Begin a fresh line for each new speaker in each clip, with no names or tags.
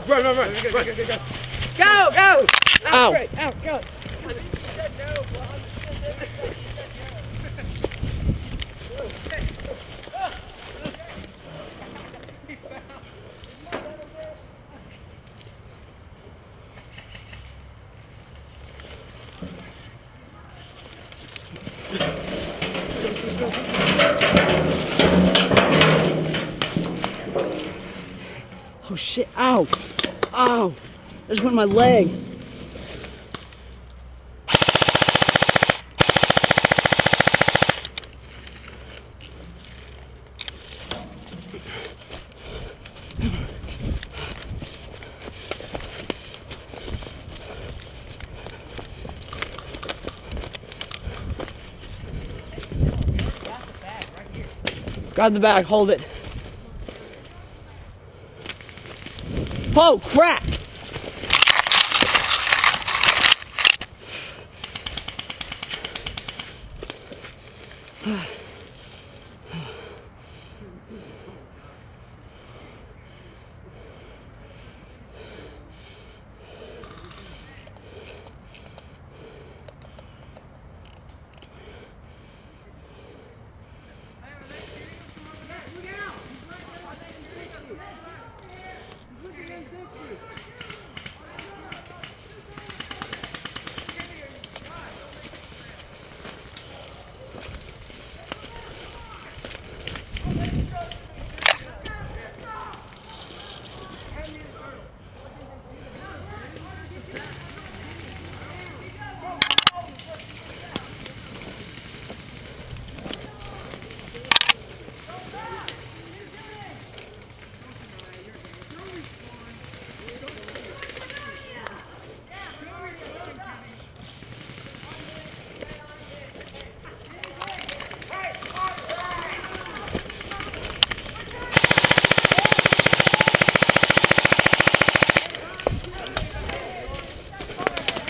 Run. Go.
Ow.
Out, go.
Oh shit, ow. Ow. I just went in my leg. Grab the bag, hold it. Oh, crap!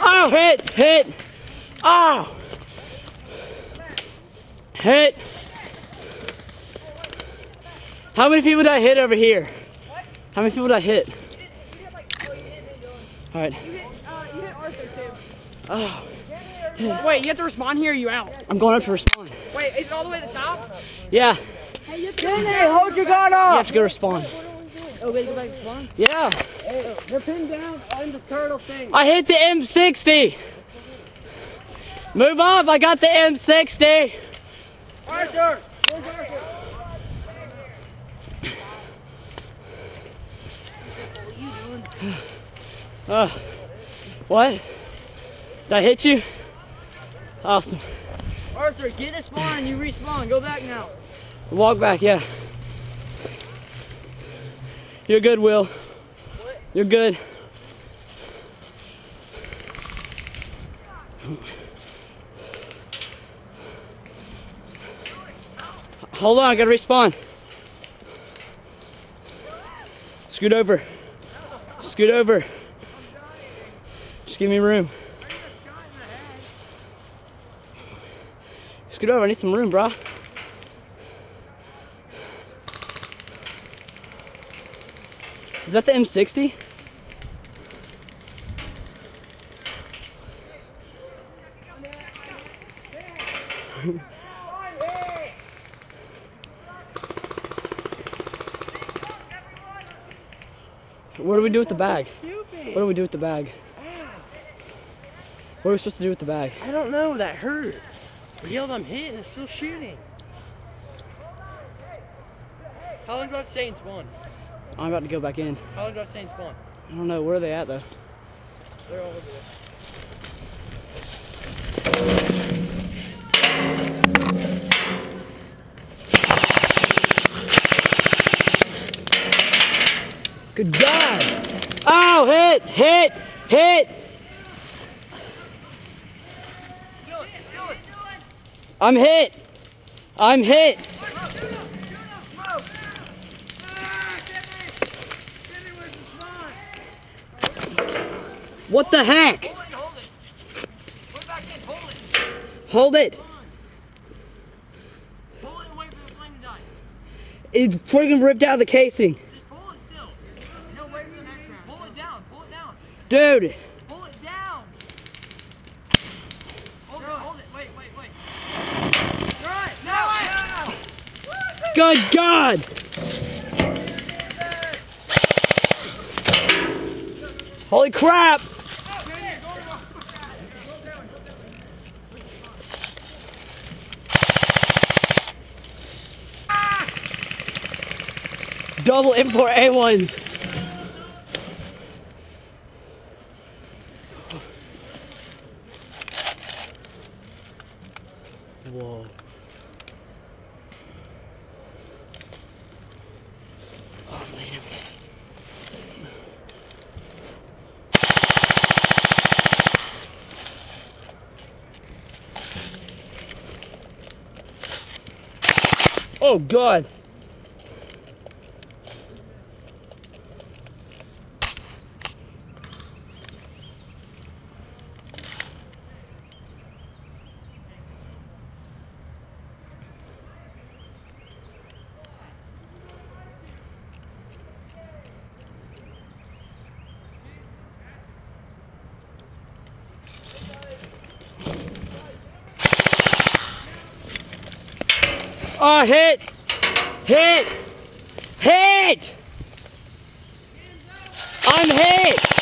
Oh, hit. Oh. Hit. How many people did I hit over here?
What?
How many people did I hit?
You hit like, oh, you hit me, Dylan.
Alright.
You hit Arthur too.
Oh.
Wait, you have to respawn here or you out?
I'm going up to respawn.
Wait, is it all the way to the top?
Yeah.
Hey, hold your gun up!
You have to go respawn.
Oh, wait, go back to spawn?
Yeah.
Hey, they're pinned down on the turtle thing.
I hit the M60. Move up, I got the M60.
Arthur! Where's Arthur?
What? Did I hit you? Awesome.
Arthur, get a spawn and you respawn. Go back now.
Walk back, yeah. You're good, Will.
What?
You're good. Hold on, I gotta respawn. Scoot over. Scoot over. Just give me room. Scoot over, I need some room, bro. Is that the M60? What do we do with the bag? What do we do with the bag? What are we supposed to do with the bag?
I don't know, that hurt. I yelled I'm hit and it's still shooting. How long do I have to stay in spawn?
I'm about to go back in.
How long do I have to stay in spawn?
I don't know, where are they at though?
They're all over there.
Good God! Oh, hit! I'm hit! What the heck?
Hold it. Put it back in, hold it.
Hold it!
Pull it and wait for the flame to die.
It's freaking ripped out of the casing.
Just pull it still. No, wait for the next round. Pull
Dude.
Pull it down. Hold it. Wait. You're right. No.
Good God. Holy crap. Double import A1s. Whoa. Oh, man. Oh, God. Oh, hit! I'm hit!